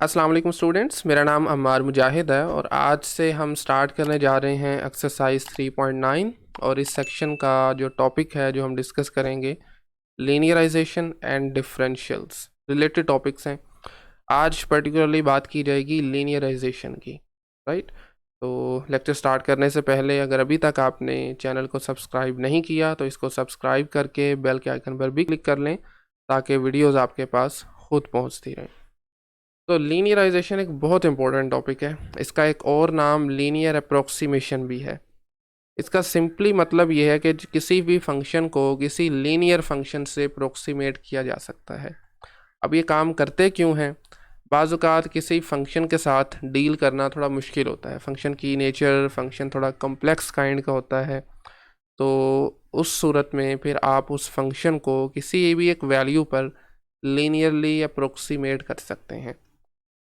अस्सलाम वालेकुम स्टूडेंट्स, मेरा नाम अम्मार मुजाहिद है और आज से हम स्टार्ट करने जा रहे हैं एक्सरसाइज 3.9। और इस सेक्शन का जो टॉपिक है जो हम डिस्कस करेंगे, linearisation and differentials related topics हैं। आज पर्टिकुलरली बात की जाएगी लीनियराइजेशन की, राइट। तो लेक्चर स्टार्ट करने से पहले अगर अभी तक आपने चैनल को सब्सक्राइब नहीं किया तो इसको सब्सक्राइब करके बेल के आइकन पर भी क्लिक कर लें ताकि वीडियोज़ आपके पास खुद पहुँचती रहें। तो लीनियराइजेशन एक बहुत इंपॉर्टेंट टॉपिक है। इसका एक और नाम लीनियर अप्रोक्सीमेशन भी है। इसका सिंपली मतलब ये है कि किसी भी फंक्शन को किसी लीनियर फंक्शन से अप्रोक्सीमेट किया जा सकता है। अब ये काम करते क्यों हैं? बाज़-औक़ात किसी फंक्शन के साथ डील करना थोड़ा मुश्किल होता है। फंक्शन की नेचर, फंक्शन थोड़ा कॉम्प्लेक्स काइंड का होता है। तो उस सूरत में फिर आप उस फंक्शन को किसी भी एक वैल्यू पर लीनियरली अप्रोक्सीमेट कर सकते हैं,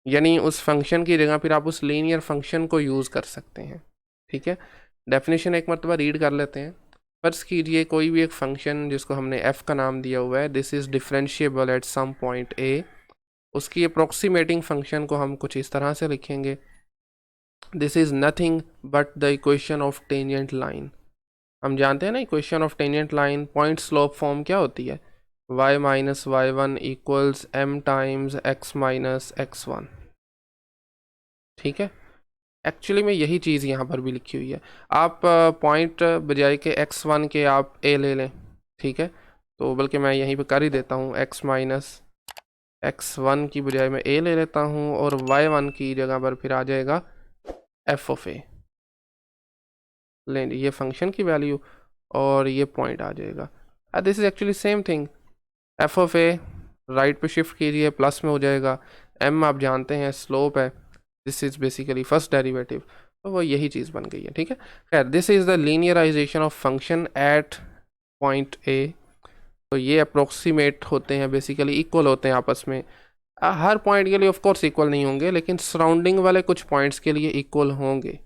यानी उस फंक्शन की जगह फिर आप उस लीनियर फंक्शन को यूज़ कर सकते हैं। ठीक है, डेफिनेशन एक मरतबा रीड कर लेते हैं। फर्ज कीजिए कोई भी एक फंक्शन जिसको हमने f का नाम दिया हुआ है, this is differentiable at some point a। उसकी अप्रोक्सीमेटिंग फंक्शन को हम कुछ इस तरह से लिखेंगे, this is nothing but the equation of tangent line. हम जानते हैं ना equation of tangent line point slope form क्या होती है, y minus y one equals m times x minus x1। ठीक है, एक्चुअली में यही चीज़ यहाँ पर भी लिखी हुई है। आप पॉइंट बजाय के x1 के आप a ले लें, ठीक है। तो बल्कि मैं यहीं पे कर ही देता हूँ, x माइनस x1 की बजाय मैं a ले लेता हूँ और y1 की जगह पर फिर आ जाएगा f ऑफ a। लें ये फंक्शन की वैल्यू और ये पॉइंट आ जाएगा। This is actually same thing. f of a right पे शिफ्ट कीजिए, प्लस में हो जाएगा। m आप जानते हैं स्लोप है, this is basically first derivative, तो वो यही चीज़ बन गई है। ठीक है, खैर this is the linearization of function at point A. तो ये अप्रोक्सीमेट होते हैं, बेसिकली इक्वल होते हैं आपस में। हर पॉइंट के लिए ऑफ कोर्स इक्वल नहीं होंगे, लेकिन सराउंडिंग वाले कुछ पॉइंट्स के लिए इक्वल होंगे।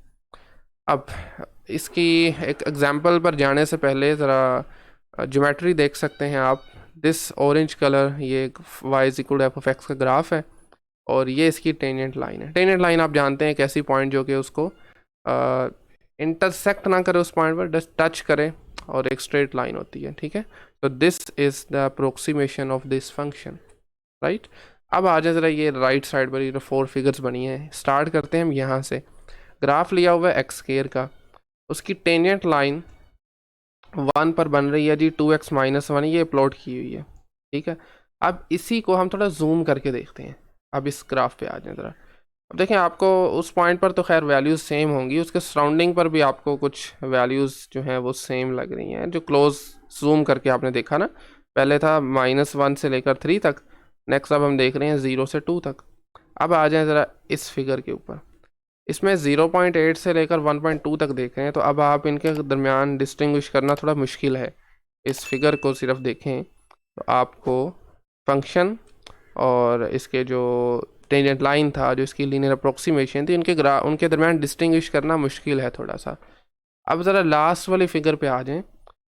अब इसकी एक एग्जांपल पर जाने से पहले ज़रा ज्योमेट्री देख सकते हैं आप। दिस ऑरेंज कलर ये y is equal to f of x का ग्राफ है और ये इसकी टेंजेंट लाइन है। टेंजेंट लाइन आप जानते हैं एक ऐसी पॉइंट जो कि उसको इंटरसेक्ट ना करे, उस पॉइंट पर जस्ट टच करे और एक स्ट्रेट लाइन होती है। ठीक है, तो this is the approximation of this function, right. अब आ जाए ज़रा ये राइट साइड पर, ये 4 फिगर्स बनी हैं। स्टार्ट करते हैं हम यहाँ से। ग्राफ लिया हुआ है एक्स स्क्वायर का, उसकी टेंजेंट लाइन 1 पर बन रही है जी, 2x माइनस 1 ये प्लॉट की हुई है। ठीक है, अब इसी को हम थोड़ा जूम करके देखते हैं। अब इस ग्राफ पे आ जाए ज़रा। अब देखें, आपको उस पॉइंट पर तो खैर वैल्यूज़ सेम होंगी, उसके सराउंडिंग पर भी आपको कुछ वैल्यूज़ जो हैं वो सेम लग रही हैं। जो क्लोज जूम करके आपने देखा ना, पहले था -1 से लेकर 3 तक, नेक्स्ट अब हम देख रहे हैं 0 से 2 तक। अब आ जाए ज़रा इस फिगर के ऊपर, इसमें 0.8 से लेकर 1.2 तक देख रहे हैं। तो अब आप इनके दरमियान डिस्टिंग्विश करना थोड़ा मुश्किल है। इस फिगर को सिर्फ देखें तो आपको फंक्शन और इसके जो टेंजेंट लाइन था, जो इसकी लीनियर अप्रोक्सीमेशन थी, उनके दरमियान डिस्टिंग्विश करना मुश्किल है थोड़ा सा। अब ज़रा लास्ट वाली फिगर पे आ जाएं,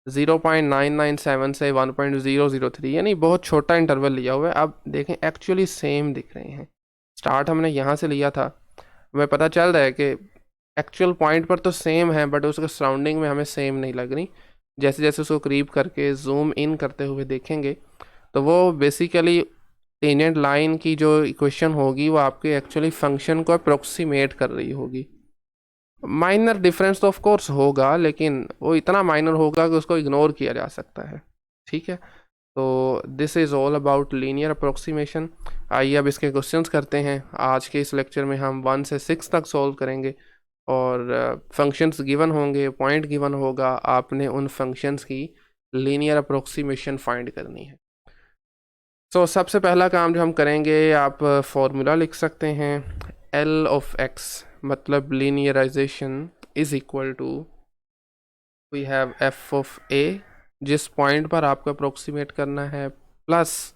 0.997 से 1.003, यानी बहुत छोटा इंटरवल लिया हुआ है। अब देखें एक्चुअली सेम दिख रहे हैं। स्टार्ट हमने यहाँ से लिया था, हमें पता चल रहा है कि एक्चुअल पॉइंट पर तो सेम है, बट उसके सराउंडिंग में हमें सेम नहीं लग रही। जैसे जैसे उसको करीब करके जूम इन करते हुए देखेंगे तो वो बेसिकली टेंजेंट लाइन की जो इक्वेशन होगी वो आपके एक्चुअली फंक्शन को अप्रोक्सीमेट कर रही होगी। माइनर डिफरेंस तो ऑफ कोर्स होगा, लेकिन वो इतना माइनर होगा कि उसको इग्नोर किया जा सकता है। ठीक है, तो this is all about linear approximation. आइए अब इसके क्वेश्चंस करते हैं। आज के इस लेक्चर में हम 1 से 6 तक सॉल्व करेंगे और फंक्शंस गिवन होंगे, पॉइंट गिवन होगा, आपने उन फंक्शंस की लीनियर अप्रोक्सीमेशन फाइंड करनी है। तो सबसे पहला काम जो हम करेंगे, आप फॉर्मूला लिख सकते हैं, L ऑफ x मतलब linearization is equal to, we have f of a जिस पॉइंट पर आपको अप्रोक्सीमेट करना है, प्लस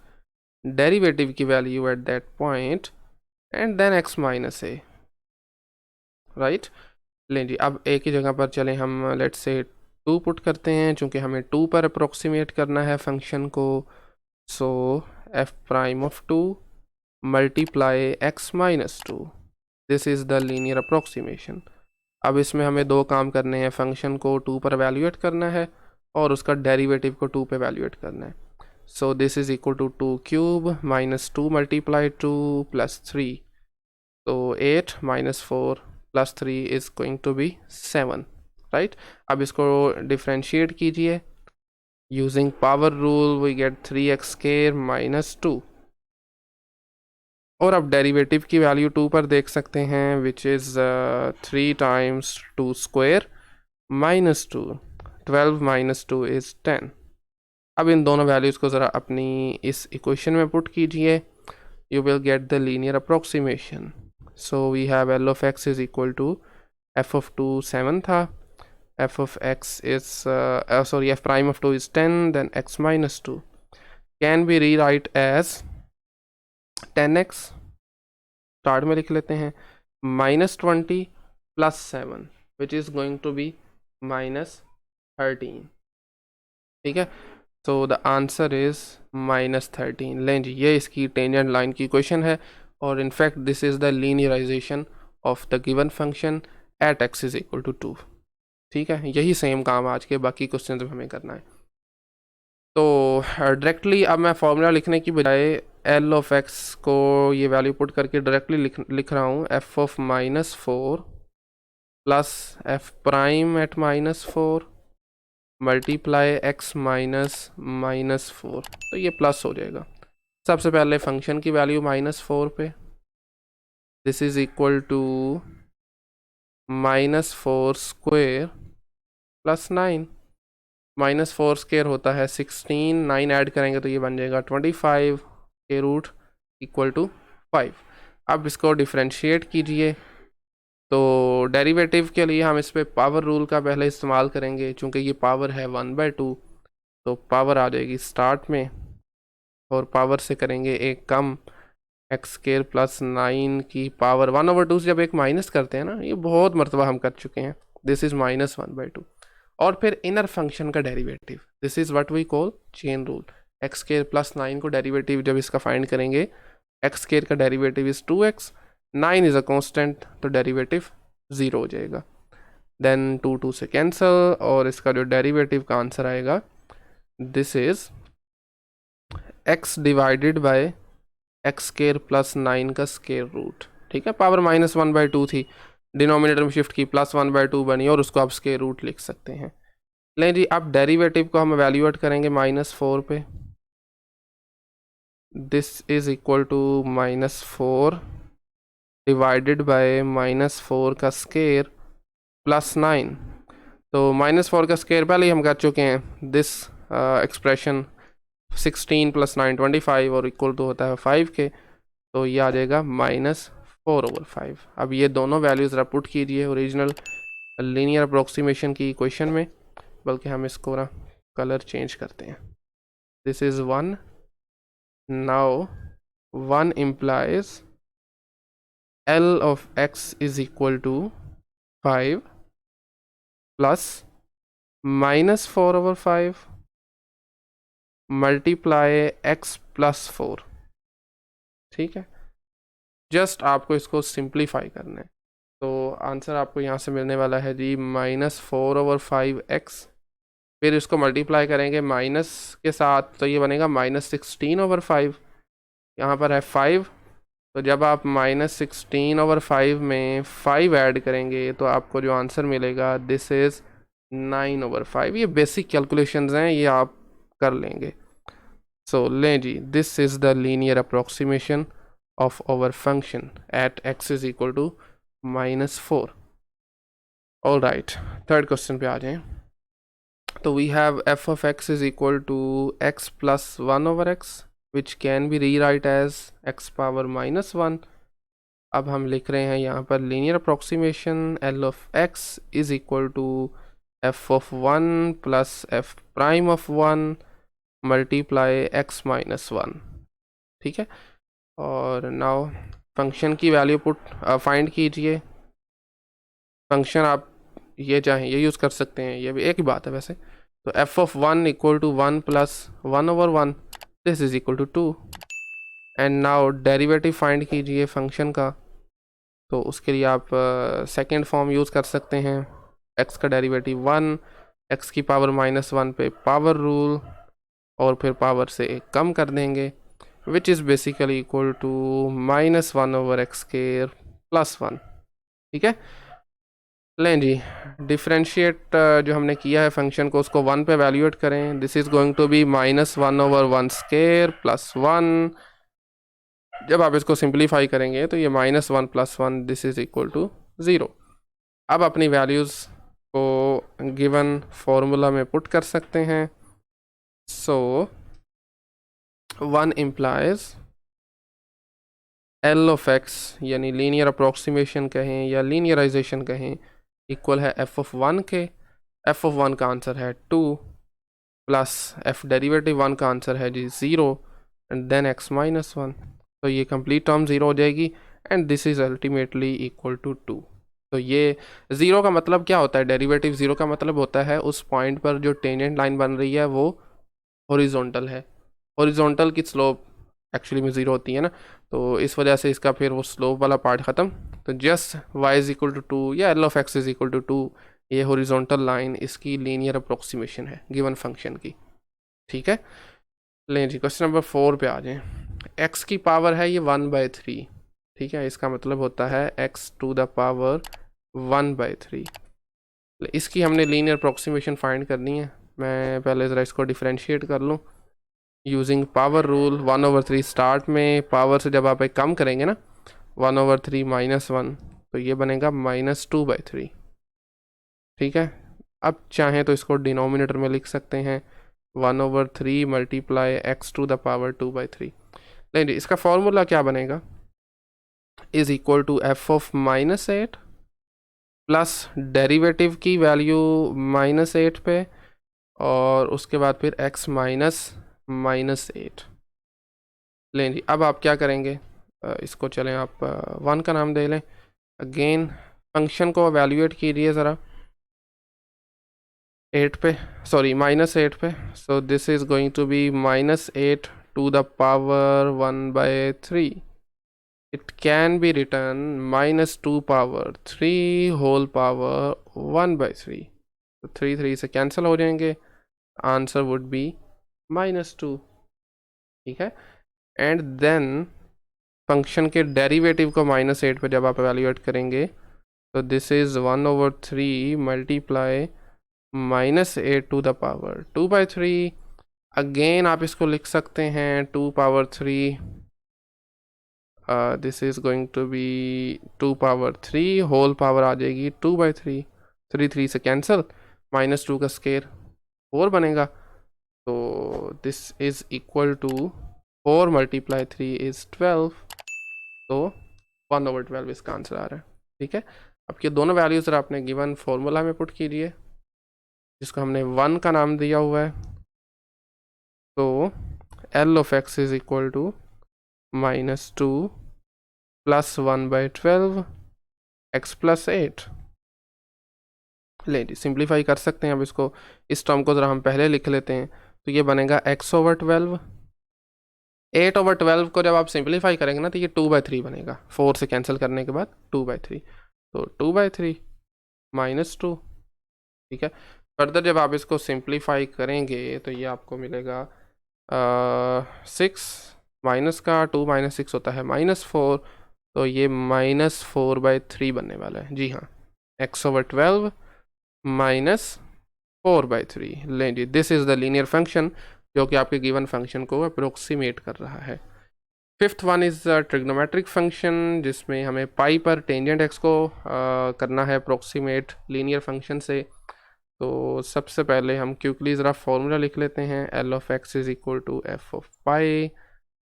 डेरिवेटिव की value at that point and then x minus a, right. लें जी, अब a की जगह पर चलें हम, लेट्स से 2 पुट करते हैं, चूँकि हमें 2 पर अप्रोक्सीमेट करना है फंक्शन को। सो f prime of 2 multiply x minus two, this is the linear approximation. अब इसमें हमें दो काम करने हैं, फंक्शन को 2 पर वैल्यूएट करना है और उसका डेरिवेटिव को 2 पे वैल्यूएट करना है। So this is equal to 2 cube minus 2 multiply 2 plus 3, तो 8 minus 4 plus 3 is going to be 7, right. अब इसको डिफ्रेंशिएट कीजिए using power rule, we get 3x square minus 2, और अब डेरिवेटिव की वैल्यू 2 पर देख सकते हैं, which is 3 times 2 square minus 2, 12 minus 2 is 10। अब इन दोनों वैल्यूज़ को ज़रा अपनी इस इक्वेशन में पुट कीजिए, you will get the linear approximation. So we have L of x is equal to f of 2 7 था, f of x is sorry f prime of 2 is 10, then x minus 2 can be rewrite as 10x, start में लिख लेते हैं, minus 20 plus 7 which is going to be minus 13, ठीक है। So the answer is minus 13। लें जी, ये इसकी tangent line की इक्वेशन है, और in fact this is the linearization of the given function at x is equal to 2, ठीक है। यही सेम काम आज के बाकी क्वेश्चन में हमें करना है। तो डायरेक्टली अब मैं फॉर्मूला लिखने की बजाय एल ऑफ एक्स को ये वैल्यू पुट करके डायरेक्टली लिख रहा हूँ, F of minus 4 plus F prime eight minus 4 multiply x minus 4, तो ये प्लस हो जाएगा। सबसे पहले फंक्शन की वैल्यू -4 पे, this is equal to -4 square plus 9, -4 square होता है 16, 9 ऐड करेंगे तो ये बन जाएगा 25 के रूट इक्वल टू 5। अब इसको डिफ्रेंशिएट कीजिए, तो डेरिवेटिव के लिए हम इस पर पावर रूल का पहले इस्तेमाल करेंगे, चूँकि ये पावर है 1/2, तो पावर आ जाएगी स्टार्ट में, और पावर से करेंगे एक कम, एक्स स्क्वायर प्लस 9 की पावर 1/2 से जब एक माइनस करते हैं ना, ये बहुत मरतबा हम कर चुके हैं, दिस इज़ -1/2। और फिर इनर फंक्शन का derivative, this is what we call chain rule. X square plus 9 को डेरिवेटिव जब इसका फाइंड करेंगे, एक्स स्क्वायर का derivative is 2x, 9 is a constant, तो डेरिवेटिव 0 हो जाएगा। देन 2 से कैंसिल, और इसका जो डेरिवेटिव का आंसर आएगा, this is x divided by x square plus 9 का स्क्वायर रूट, ठीक है। पावर -1/2 थी, डिनोमिनेटर में शिफ्ट की, +1/2 बनी, और उसको आप स्क्वायर रूट लिख सकते हैं। लें जी, अब डेरिवेटिव को हम वैल्यूएट करेंगे -4 पे, this is equal to -4 divided by -4 का स्क्वायर प्लस 9, तो -4 का स्क्वायर पहले ही हम कर चुके हैं, दिस एक्सप्रेशन 16 + 9 25, और इक्वल टू होता है 5 के, तो ये आ जाएगा -4/5। अब ये दोनों वैल्यूज़ ज़रा पुट कीजिए ओरिजिनल लीनियर अप्रोक्सीमेशन की इक्वेशन में, बल्कि हम इसको ना कलर चेंज करते हैं, this is 1, now 1 implies L of x is equal to 5 plus -4/5 multiply x plus 4, ठीक है। जस्ट आपको इसको सिंप्लीफाई करना है, तो आंसर आपको यहाँ से मिलने वाला है जी -4/5x, फिर इसको मल्टीप्लाई करेंगे माइनस के साथ, तो ये बनेगा -16/5, यहाँ पर है 5, तो जब आप -16/5 में 5 ऐड करेंगे तो आपको जो आंसर मिलेगा, दिस इज़ 9/5। ये बेसिक कैलकुलेशंस हैं, ये आप कर लेंगे। सो लें जी, this is the linear approximation of our function at x is equal to -4। all right, third question पे आ जाएं। तो we have f of x is equal to x plus 1/x which can be rewrite as x power -1। अब हम लिख रहे हैं यहाँ पर linear approximation L of x is equal to f of 1 plus f prime of 1 multiply x minus 1, ठीक है। और नाउ फंक्शन की वैल्यू पुट फाइंड कीजिए। फंक्शन आप ये चाहें ये यूज़ कर सकते हैं, ये भी एक ही बात है वैसे। तो f of 1 equal to 1 + 1/1, this is equal to 2, and now derivative find कीजिए फंक्शन का। तो उसके लिए आप सेकेंड फॉर्म यूज़ कर सकते हैं, x का डेरिवेटिव 1, x की पावर -1 पे पावर रूल, और फिर पावर से कम कर देंगे, which is basically equal to -1/x² + 1। ठीक है, लें जी, डिफ्रेंशिएट जो हमने किया है फंक्शन को, उसको 1 पे वैल्यूएट करें। This is going to be -1/1² + 1। जब आप इसको सिंप्लीफाई करेंगे तो ये -1 + 1, दिस इज़ इक्वल टू 0। अब अपनी वैल्यूज़ को गिवन फॉर्मूला में पुट कर सकते हैं। सो 1 इम्प्लाइज L ऑफ x, यानी लीनियर अप्रोक्सीमेशन कहें या लीनियराइजेशन कहें, इक्वल है f(1) के। f(1) का आंसर है 2 प्लस f डेरिवेटिव 1 का आंसर है जी 0 एंड देन x -1। तो ये कंप्लीट टर्म 0 हो जाएगी and this is ultimately equal to 2। तो ये 0 का मतलब क्या होता है? डेरिवेटिव 0 का मतलब होता है उस पॉइंट पर जो टेंजेंट लाइन बन रही है वो हॉरिजॉन्टल है। हॉरिजॉन्टल की स्लोप एक्चुअली में 0 होती है ना, तो इस वजह से इसका फिर वो स्लोप वाला पार्ट ख़त्म। तो just y is equal to 2 या L of x is equal to 2, ये हॉरिजॉन्टल लाइन इसकी लीनियर अप्रोक्सीमेशन है गिवन फंक्शन की। ठीक है, लें जी क्वेश्चन नंबर 4 पे आ जाएं। x की पावर है ये 1/3। ठीक है, इसका मतलब होता है x टू द पावर 1/3। इसकी हमने लीनियर अप्रोक्सीमेशन फाइंड करनी है। मैं पहले ज़रा इसको डिफ्रेंशिएट कर लूँ यूजिंग पावर रूल। 1/3 स्टार्ट में पावर से जब आप एक कम करेंगे ना, 1/3 -1, तो ये बनेगा -2/3। ठीक है, अब चाहें तो इसको डिनोमिनेटर में लिख सकते हैं 1/3 multiply x to the power 2/3। नहीं, इसका फॉर्मूला क्या बनेगा? Is equal to f of -8 plus derivative की वैल्यू -8 पे, और उसके बाद फिर x -8। लें जी, अब आप क्या करेंगे? इसको चलें आप 1 का नाम दे लें। अगेन फंक्शन को एवेल्यूएट कीजिए ज़रा 8 पे, सॉरी -8 पे। So this is going to be -8 to the power 1/3। It can be return -2 power 3 whole power 1/3। तो 3 से कैंसिल हो जाएंगे, आंसर वुड बी -2। ठीक है, एंड देन फंक्शन के डेरिवेटिव को -8 पे जब आप एवेल्यूएट करेंगे तो this is 1/3 multiply -8 to the power 2/3। Again आप इसको लिख सकते हैं 2 power 3, this is going to be 2 power 3 whole power आ जाएगी 2/3। 3 से कैंसिल, -2 का स्केयर 4 बनेगा। तो this is equal to 4 multiply 3 is 12। तो 1/12 इसका आंसर आ रहा है। ठीक है, अब ये दोनों वैल्यूज़ आपने गिवन फॉर्मूला में पुट कीजिए जिसको हमने 1 का नाम दिया हुआ है। तो L of x is equal to -2 plus 1/12 x + 8। ले जी, सिंप्लीफाई कर सकते हैं अब इसको। इस टर्म को ज़रा हम पहले लिख लेते हैं, तो ये बनेगा x/12। 8/12 को जब आप सिंप्लीफाई करेंगे ना तो ये 2/3 बनेगा, 4 से कैंसिल करने के बाद 2/3। तो 2/3 -2। ठीक है, फर्दर जब आप इसको सिंप्लीफाई करेंगे तो ये आपको मिलेगा 6 माइनस का 2 - 6 होता है -4। तो ये -4/3 बनने वाला है। जी हाँ, x/12 -4/3। लें जी, this is the linear function जो कि आपके गिवन फंक्शन को अप्रोक्सीमेट कर रहा है। Fifth one is trigonometric function, जिसमें हमें पाई पर टेंजेंट एक्स को करना है अप्रोक्सीमेट लीनियर फंक्शन से। तो सबसे पहले हम क्विकली ज़रा फॉर्मूला लिख लेते हैं। L of x is equal to f of pi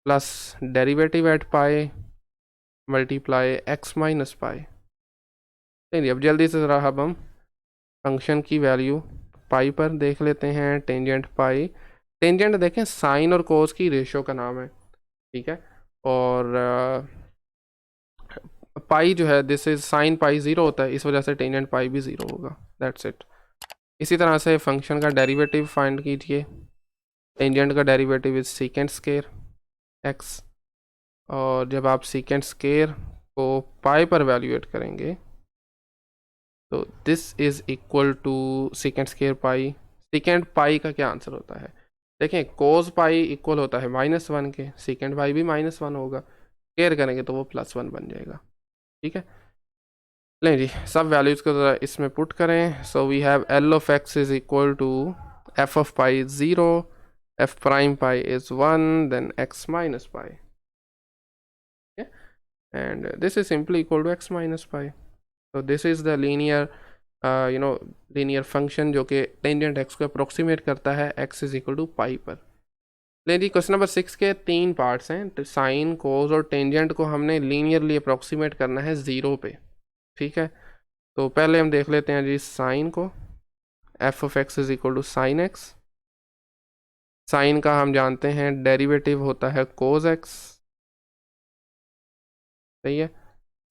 plus derivative at pi multiply x minus pi. चलिए अब जल्दी से ज़रा अब हम फंक्शन की वैल्यू पाई पर देख लेते हैं। टेंजेंट पाई, टेंजेंट देखें साइन और कोस की रेशो का नाम है। ठीक है, और पाई जो है दिस इज साइन पाई 0 होता है, इस वजह से टेंजेंट पाई भी 0 होगा। That's it. इसी तरह से फंक्शन का डेरिवेटिव फाइंड कीजिए। टेंजेंट का derivative is secant square x। और जब आप सीकेंड स्केयर को पाई पर वैल्यूएट करेंगे तो this is equal to secant square pi. Secant pi का क्या आंसर होता है? देखें, कोस पाई इक्वल होता है -1 के, सीकेंड पाई भी -1 होगा, स्केयर करेंगे तो वो +1 बन जाएगा। ठीक है, लें जी, सब वैल्यूज़ को ज़रा इसमें पुट करें। So we have L of x is equal to f of pi 0, f prime pi is 1, then x minus pi, and this is simply equal to x minus pi. So this is the linear linear function जो कि tangent x को approximate करता है x is equal to पाई पर। लेकिन जी question number 6 के 3 parts हैं, तो साइन, कोस और टेंजेंट को हमने लीनियरली अप्रोक्सीमेट करना है 0 पे। ठीक है, तो पहले हम देख लेते हैं जी साइन को। f of x is equal to sine x. Sine का हम जानते हैं डेरिवेटिव होता है कोस x। सही है,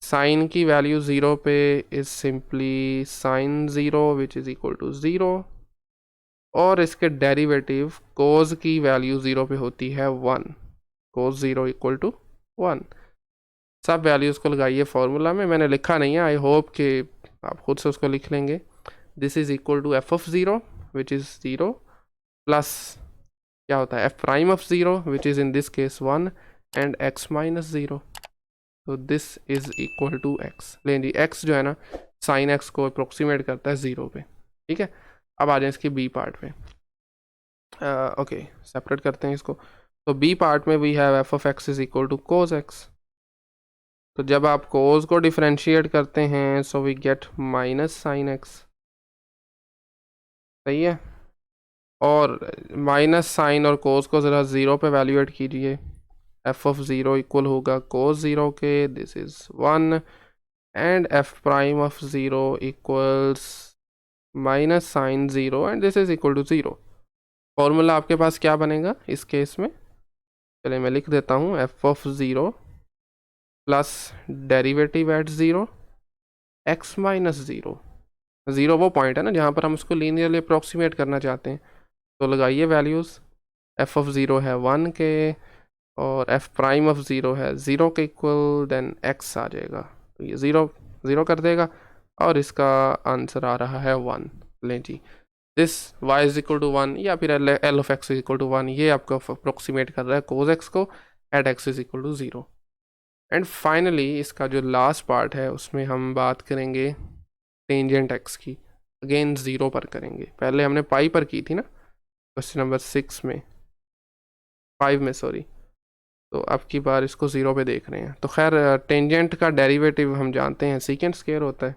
साइन की वैल्यू 0 पे is simply sine 0 which is equal to 0, और इसके डेरिवेटिव कोस की वैल्यू 0 पे होती है 1, कोस 0 इक्वल टू 1। सब वैल्यूज़ को लगाइए फॉर्मूला में, मैंने लिखा नहीं है, आई होप कि आप खुद से उसको लिख लेंगे। This is equal to f of 0 which is 0 plus क्या होता है f prime of 0 which is in this case 1 and x minus 0। तो this is equal to x। लें जी, x जो है ना साइन x को अप्रोक्सीमेट करता है 0 पे। ठीक है, अब आ जाए इसकी बी पार्ट पे। ओके, सेपरेट करते हैं इसको। तो बी पार्ट में we have f of x is equal to cos x। तो जब आप कोस को डिफरेंशिएट करते हैं so we get minus sine x। सही है, और माइनस साइन और कोस को ज़रा 0 पे वैल्यूएट कीजिए। f ऑफ 0 इक्वल होगा कोस 0 के, this is 1, and f prime of 0 equals minus sine 0 and this is equal to 0। Formula आपके पास क्या बनेगा इस केस में? चलिए मैं लिख देता हूँ, f of 0 plus derivative eight 0 x minus 0। 0 वो पॉइंट है ना जहाँ पर हम उसको लीनियरली अप्रोक्सीमेट करना चाहते हैं। तो लगाइए वैल्यूज़, f ऑफ 0 है 1 के और f प्राइम ऑफ 0 है 0 के इक्वल, देन x आ जाएगा, तो ये 0 0 कर देगा और इसका आंसर आ रहा है 1। लें जी, this y is equal to 1 या फिर L of x is equal to 1, ये आपको अप्रोक्सीमेट कर रहा है कोस x को at x is equal to 0। And finally इसका जो लास्ट पार्ट है उसमें हम बात करेंगे टेंजेंट x की। अगेन 0 पर करेंगे, पहले हमने पाई पर की थी ना क्वेश्चन नंबर 6 में, 5 में सॉरी। तो अब की बार इसको 0 पे देख रहे हैं। तो खैर टेंजेंट का डेरिवेटिव हम जानते हैं सीकेंड स्केयर होता है,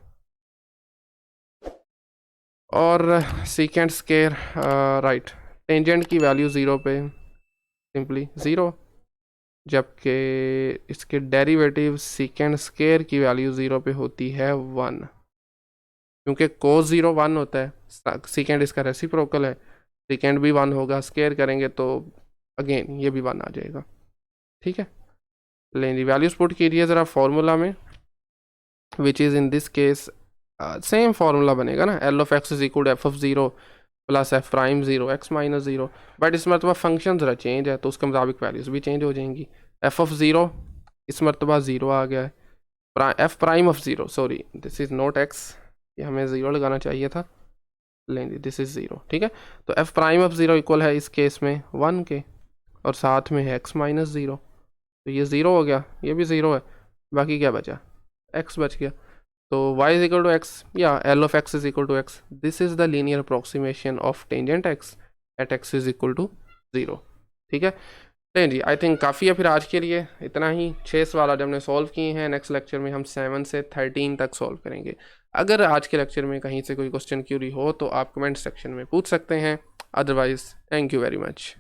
और सीकेंड स्केयर राइट, टेंजेंट की वैल्यू 0 पे सिंपली 0, जबकि इसके डेरिवेटिव सीकेंड स्केयर की वैल्यू 0 पे होती है 1, क्योंकि कोस 0 1 होता है, सीकेंड इसका रेसिप्रोकल है, सीकेंड भी 1 होगा, स्केयर करेंगे तो अगेन ये भी 1 आ जाएगा। ठीक है, लें जी वैल्यूज पुट कीजिए ज़रा फॉर्मूला में, which is in this case same formula बनेगा ना, L of x is equal to f of 0 plus f prime 0 x minus 0, but इस मरतबा फंक्शन ज़रा चेंज है तो उसके मुताबिक वैल्यूज़ भी चेंज हो जाएंगी। f ऑफ 0 इस मरतबा 0 आ गया है, f prime of 0 sorry this is not x, ये हमें 0 लगाना चाहिए था, लेंगे दिस इज़ 0। ठीक है, तो f प्राइम ऑफ 0 इक्वल है इस केस में 1 के, और साथ में है x माइनस 0, तो ये 0 हो गया, ये भी 0 है, बाकी क्या बचा, x बच गया। तो y is equal to x या L of x is equal to x. This is the linear approximation of tangent x at x is equal to 0। ठीक है, नहीं जी, आई थिंक काफ़ी है फिर आज के लिए, इतना ही। 6 सवाल आज हमने सॉल्व किए हैं, नेक्स्ट लेक्चर में हम 7 से 13 तक सॉल्व करेंगे। अगर आज के लेक्चर में कहीं से कोई क्वेश्चन क्यूरी हो तो आप कमेंट सेक्शन में पूछ सकते हैं, otherwise thank you very much.